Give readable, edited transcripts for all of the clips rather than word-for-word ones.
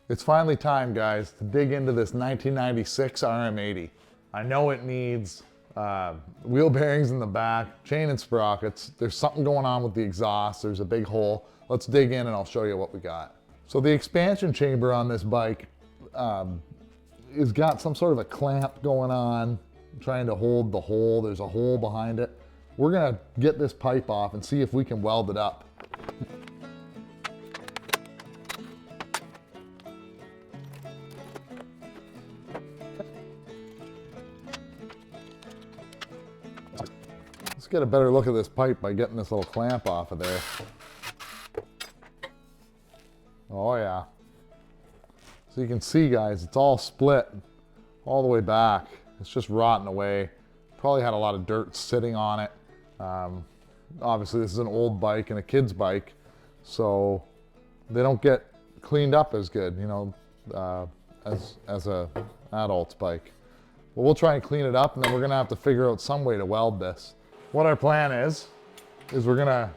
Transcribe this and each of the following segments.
It's finally time, guys, to dig into this 1996 RM80. I know it needs wheel bearings in the back, chain and sprockets. There's something going on with the exhaust. There's a big hole. Let's dig in and I'll show you what we got. So the expansion chamber on this bike has got some sort of a clamp going on, trying to hold the hole. There's a hole behind it. We're gonna get this pipe off and see if we can weld it up. Let's get a better look at this pipe by getting this little clamp off of there. Oh yeah. So you can see, guys, it's all split all the way back. It's just rotting away. Probably had a lot of dirt sitting on it. Obviously this is an old bike and a kid's bike, so they don't get cleaned up as good, you know, as a adult's bike. But we'll try and clean it up, and then we're gonna have to figure out some way to weld this. What our plan is we're gonna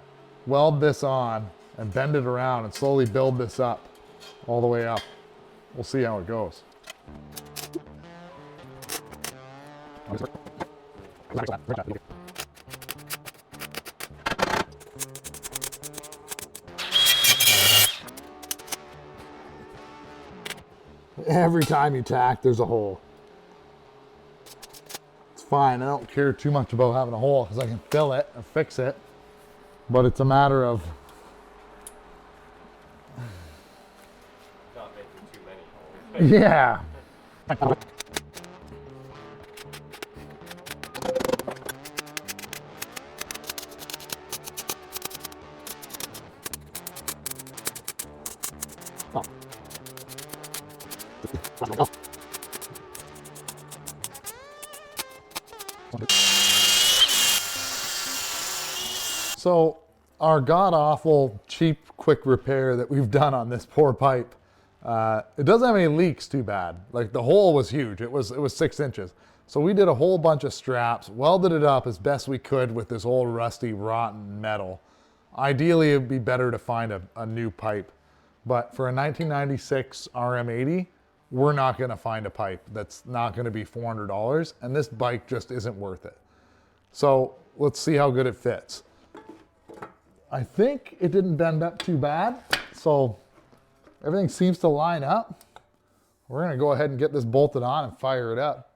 weld this on and bend it around and slowly build this up all the way up. We'll see how it goes. Every time you tack, there's a hole. It's fine, I don't care too much about having a hole because I can fill it and fix it, but it's a matter of not making too many holes. yeah. So our god-awful, cheap, quick repair that we've done on this poor pipe, it doesn't have any leaks too bad. Like, the hole was huge. It was 6 inches. So we did a whole bunch of straps, welded it up as best we could with this old rusty, rotten metal. Ideally, it'd be better to find a new pipe. But for a 1996 RM80, we're not gonna find a pipe that's not gonna be $400, and this bike just isn't worth it. So let's see how good it fits. I think it didn't bend up too bad, so everything seems to line up. We're gonna go ahead and get this bolted on and fire it up.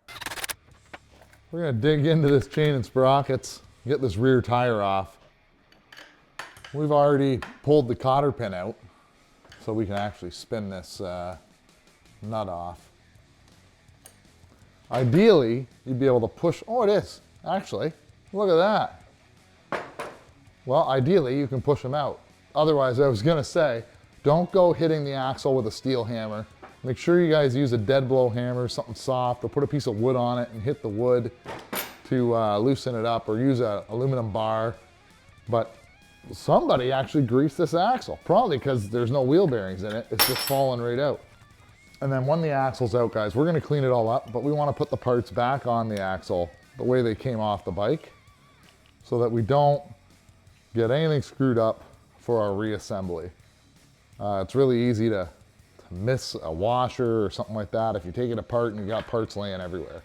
We're gonna dig into this chain and sprockets, get this rear tire off. We've already pulled the cotter pin out, so we can actually spin this nut off. Ideally, you'd be able to push, oh it is, actually, look at that. Well, ideally, you can push them out. Otherwise, I was gonna say, don't go hitting the axle with a steel hammer. Make sure you guys use a dead blow hammer, something soft, or put a piece of wood on it and hit the wood to loosen it up, or use an aluminum bar. But somebody actually greased this axle, probably because there's no wheel bearings in it. It's just falling right out. And then when the axle's out, guys, we're gonna clean it all up, but we wanna put the parts back on the axle the way they came off the bike so that we don't get anything screwed up for our reassembly. It's really easy to miss a washer or something like that if you take it apart and you got parts laying everywhere.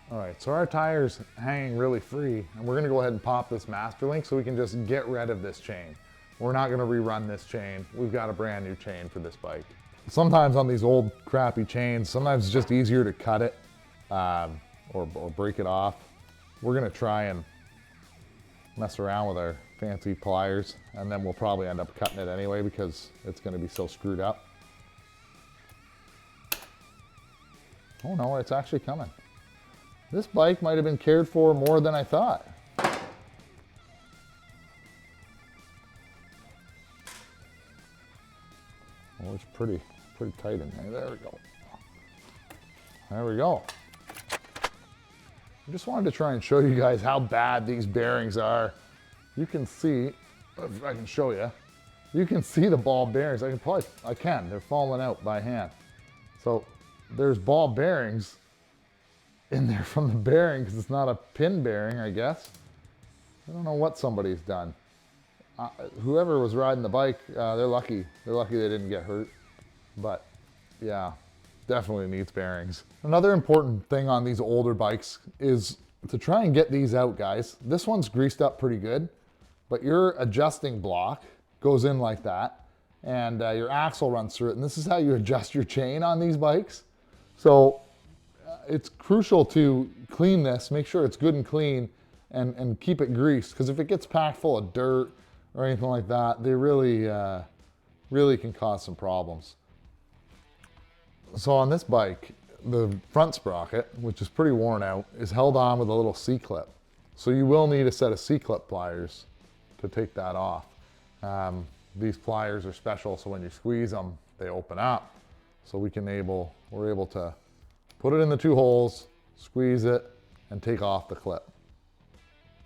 All right, so our tire's hanging really free, and we're gonna go ahead and pop this master link so we can just get rid of this chain. We're not gonna rerun this chain. We've got a brand new chain for this bike. Sometimes on these old crappy chains, sometimes it's just easier to cut it or break it off. We're gonna try and mess around with our fancy pliers, and then we'll probably end up cutting it anyway because it's gonna be so screwed up. Oh no, it's actually coming. This bike might have been cared for more than I thought. Oh, it's pretty tight in there. There we go. There we go. I just wanted to try and show you guys how bad these bearings are. You can see, if I can show you, you can see the ball bearings. They're falling out by hand. So there's ball bearings in there from the bearing because it's not a pin bearing, I guess. I don't know what somebody's done. Whoever was riding the bike, they're lucky. They're lucky they didn't get hurt. But Yeah, definitely needs bearings. Another important thing on these older bikes is to try and get these out, guys. This one's greased up pretty good, but your adjusting block goes in like that, and your axle runs through it, and this is how you adjust your chain on these bikes. So it's crucial to clean this, make sure it's good and clean, and keep it greased, because if it gets packed full of dirt or anything like that, they really, really can cause some problems. So on this bike, the front sprocket, which is pretty worn out, is held on with a little C-clip. So you will need a set of C-clip pliers to take that off. These pliers are special, so when you squeeze them, they open up. So we're able to put it in the 2 holes, squeeze it, and take off the clip.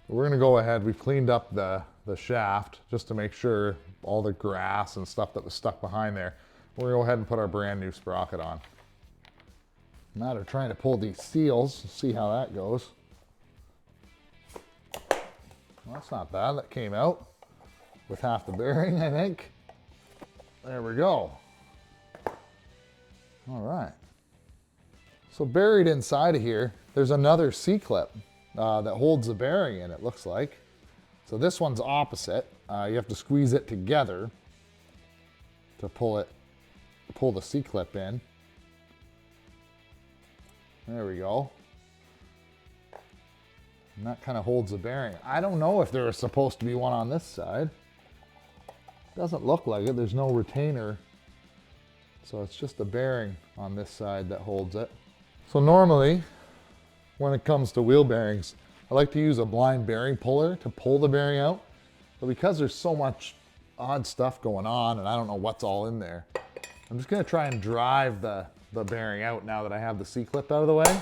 We're gonna go ahead, we've cleaned up the shaft just to make sure all the grass and stuff that was stuck behind there. We're gonna go ahead and put our brand new sprocket on. Matter of trying to pull these seals, see how that goes. Well, that's not bad, that came out with half the bearing, I think. There we go. All right. So buried inside of here, there's another C-clip that holds the bearing in, it looks like. So this one's opposite. You have to squeeze it together to pull the C-clip in. There we go. And that kind of holds the bearing. I don't know if there's supposed to be one on this side. Doesn't look like it. There's no retainer. So it's just the bearing on this side that holds it. So normally, when it comes to wheel bearings, I like to use a blind bearing puller to pull the bearing out. But because there's so much odd stuff going on and I don't know what's all in there, I'm just gonna try and drive the bearing out now that I have the C-clip out of the way.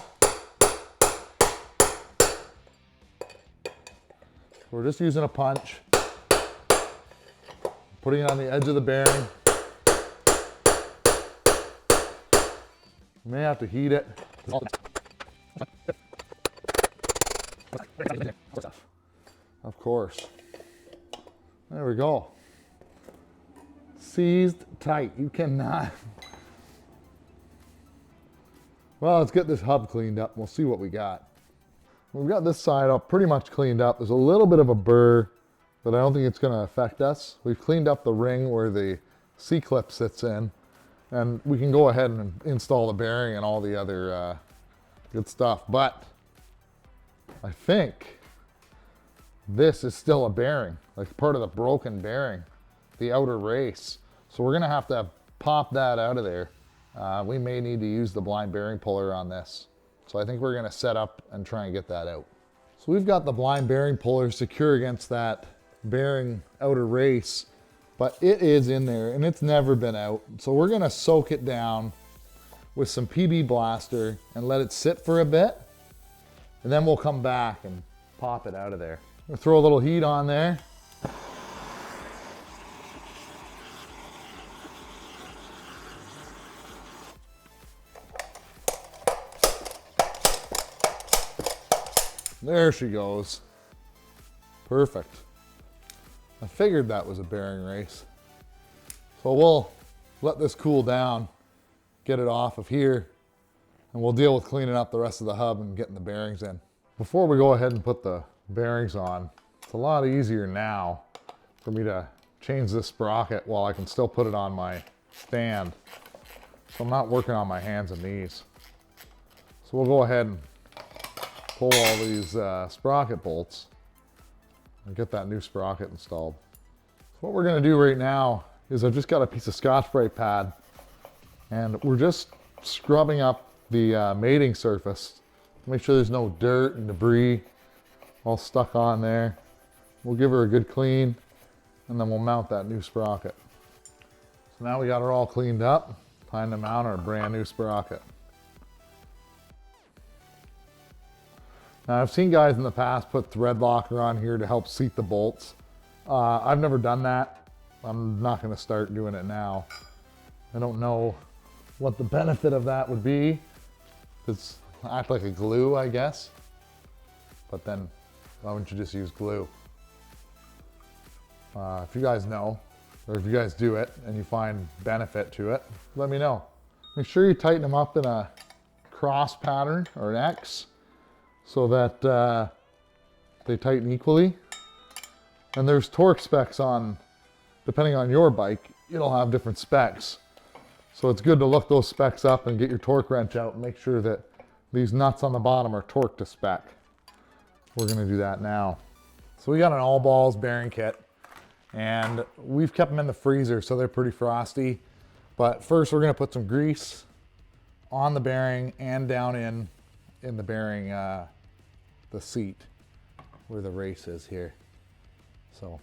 We're just using a punch, putting it on the edge of the bearing. You may have to heat it. Of course. There we go. Seized tight. You cannot. Well, let's get this hub cleaned up. We'll see what we got. We've got this side up pretty much cleaned up. There's a little bit of a burr, but I don't think it's going to affect us. We've cleaned up the ring where the C-clip sits in, and we can go ahead and install the bearing and all the other good stuff. But I think this is still a bearing, like part of the broken bearing, the outer race. So we're gonna have to pop that out of there. We may need to use the blind bearing puller on this. So I think we're gonna set up and try and get that out. So we've got the blind bearing puller secure against that bearing outer race, but it is in there and it's never been out. So we're gonna soak it down with some PB Blaster and let it sit for a bit. And then we'll come back and pop it out of there. We'll throw a little heat on there. There she goes. Perfect. I figured that was a bearing race. So we'll let this cool down, get it off of here, and we'll deal with cleaning up the rest of the hub and getting the bearings in. Before we go ahead and put the bearings on, it's a lot easier now for me to change this sprocket while I can still put it on my stand. So I'm not working on my hands and knees. So we'll go ahead and pull all these sprocket bolts and get that new sprocket installed. So what we're gonna do right now is I've just got a piece of Scotch-Brite pad and we're just scrubbing up the mating surface to make sure there's no dirt and debris all stuck on there. We'll give her a good clean and then we'll mount that new sprocket. So now we got her all cleaned up, time to mount our brand new sprocket. Now I've seen guys in the past put thread locker on here to help seat the bolts. I've never done that. I'm not gonna start doing it now. I don't know what the benefit of that would be. It's act like a glue, I guess. But then why wouldn't you just use glue? If you guys know, or if you guys do it and you find benefit to it, let me know. Make sure you tighten them up in a cross pattern or an X so that they tighten equally. And there's torque specs on, depending on your bike, it'll have different specs. So it's good to look those specs up and get your torque wrench out and make sure that these nuts on the bottom are torqued to spec. We're gonna do that now. So we got an all balls bearing kit and we've kept them in the freezer so they're pretty frosty. But first we're gonna put some grease on the bearing and down in the bearing, the seat where the race is here. So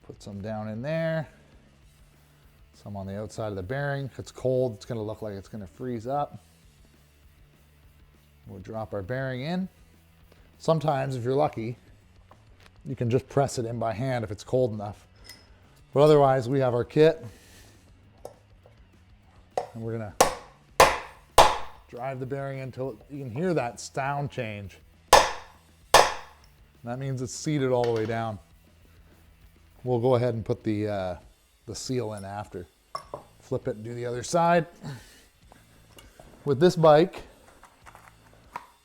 put some down in there, some on the outside of the bearing. If it's cold, it's gonna look like it's gonna freeze up. We'll drop our bearing in. Sometimes, if you're lucky, you can just press it in by hand if it's cold enough. But otherwise, we have our kit. And we're gonna drive the bearing until you can hear that sound change. That means it's seated all the way down. We'll go ahead and put the seal in after. Flip it and do the other side. With this bike,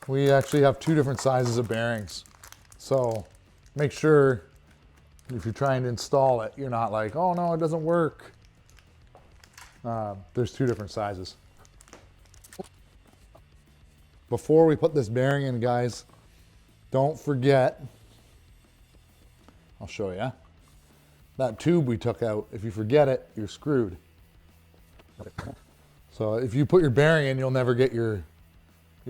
we actually have two different sizes of bearings. So make sure if you're trying to install it, you're not like, oh no, it doesn't work. There's two different sizes. Before we put this bearing in, guys, don't forget, I'll show you, that tube we took out. If you forget it, you're screwed. So if you put your bearing in, you'll never get your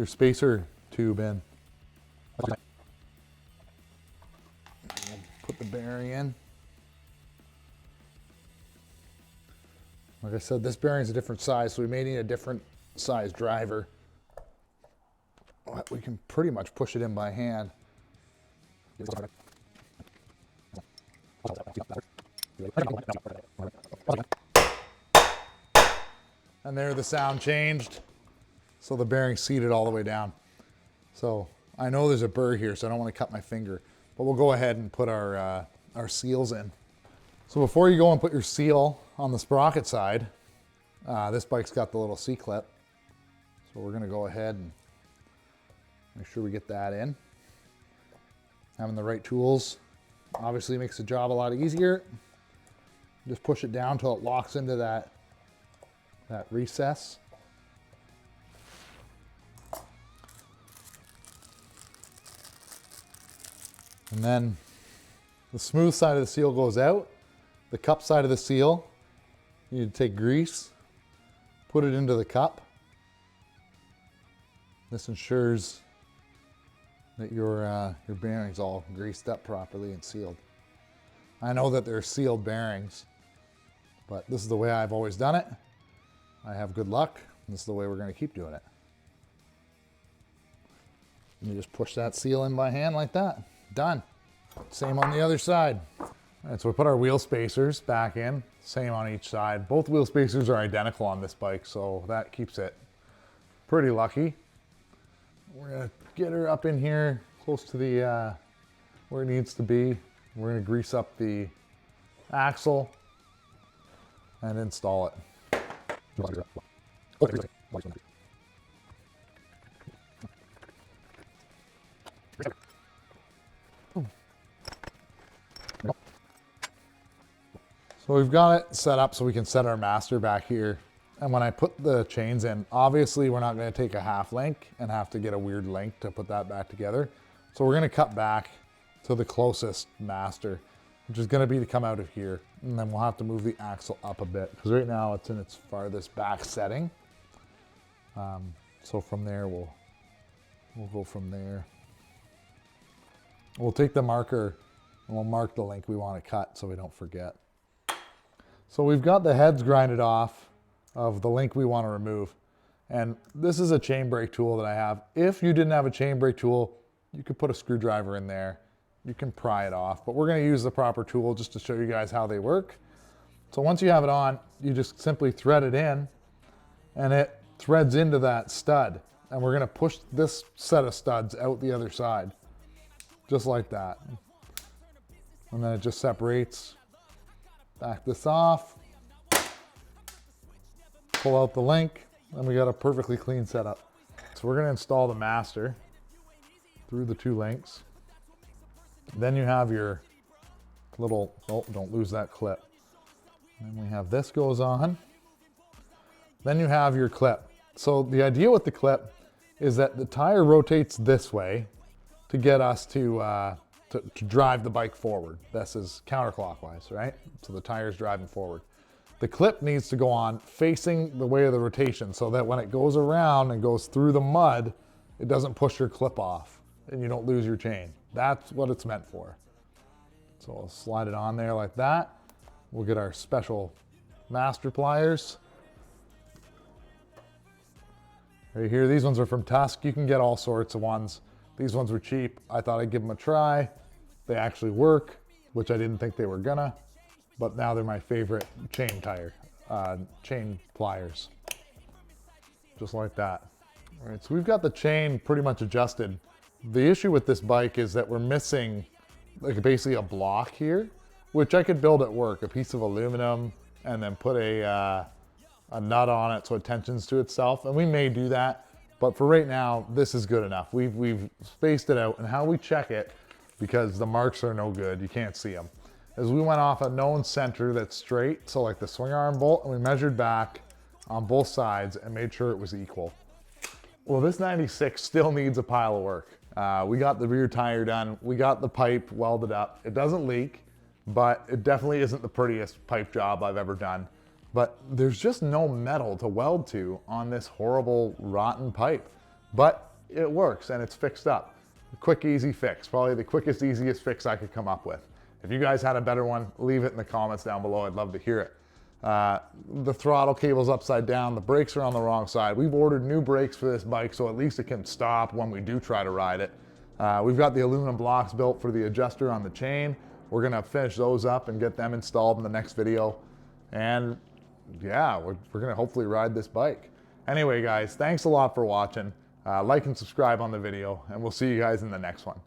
spacer tube in. Put the bearing in. Like I said, this bearing is a different size, so we may need a different size driver. We can pretty much push it in by hand. And there the sound changed. So the bearing's seated all the way down. So I know there's a burr here, so I don't want to cut my finger, but we'll go ahead and put our seals in. So before you go and put your seal on the sprocket side, this bike's got the little C-clip. So we're gonna go ahead and make sure we get that in. Having the right tools obviously makes the job a lot easier. Just push it down till it locks into that recess. And then the smooth side of the seal goes out. The cup side of the seal, you need to take grease, put it into the cup. This ensures that your bearing's all greased up properly and sealed. I know that they're sealed bearings, but this is the way I've always done it. I have good luck, and this is the way we're going to keep doing it. And you just push that seal in by hand like that. Done. Same on the other side. All right, so we put our wheel spacers back in, same on each side. Both wheel spacers are identical on this bike, so that keeps it pretty lucky. We're gonna get her up in here close to the where it needs to be. We're gonna grease up the axle and install it. So we've got it set up so we can set our master back here. And when I put the chains in, obviously we're not going to take a half link and have to get a weird link to put that back together. So we're going to cut back to the closest master, which is going to be to come out of here. And then we'll have to move the axle up a bit because right now it's in its farthest back setting. So from there, we'll go from there. We'll take the marker and we'll mark the link we want to cut so we don't forget. So we've got the heads grinded off of the link we want to remove. And this is a chain brake tool that I have. If you didn't have a chain brake tool, you could put a screwdriver in there. You can pry it off, but we're going to use the proper tool just to show you guys how they work. So once you have it on, you just simply thread it in and it threads into that stud. And we're going to push this set of studs out the other side, just like that. And then it just separates. Back this off, pull out the link, and we got a perfectly clean setup. So we're gonna install the master through the 2 links. Then you have your little, oh, don't lose that clip. And we have this goes on. Then you have your clip. So the idea with the clip is that the tire rotates this way to get us to drive the bike forward. This is counterclockwise, right? So the tire's driving forward. The clip needs to go on facing the way of the rotation so that when it goes around and goes through the mud, it doesn't push your clip off and you don't lose your chain. That's what it's meant for. So we'll slide it on there like that. We'll get our special master pliers. Right here, these ones are from Tusk. You can get all sorts of ones. These ones were cheap. I thought I'd give them a try. They actually work, which I didn't think they were gonna, but now they're my favorite chain pliers. Just like that. All right, so we've got the chain pretty much adjusted. The issue with this bike is that we're missing like basically a block here, which I could build at work, a piece of aluminum, and then put a nut on it so it tensions to itself, and we may do that, but for right now, this is good enough. We've spaced it out, and how we check it, because the marks are no good, you can't see them, is we went off a known center that's straight, so like the swing arm bolt, and we measured back on both sides and made sure it was equal. Well, this 96 still needs a pile of work. We got the rear tire done, we got the pipe welded up. It doesn't leak, but it definitely isn't the prettiest pipe job I've ever done. But there's just no metal to weld to on this horrible, rotten pipe. But it works and it's fixed up. A quick, easy fix. Probably the quickest, easiest fix I could come up with. If you guys had a better one, leave it in the comments down below. I'd love to hear it. The throttle cable's upside down. The brakes are on the wrong side. We've ordered new brakes for this bike, so at least it can stop when we do try to ride it. We've got the aluminum blocks built for the adjuster on the chain. We're gonna finish those up and get them installed in the next video. And yeah, we're gonna hopefully ride this bike. Anyway, guys, thanks a lot for watching. Like and subscribe on the video, and we'll see you guys in the next one.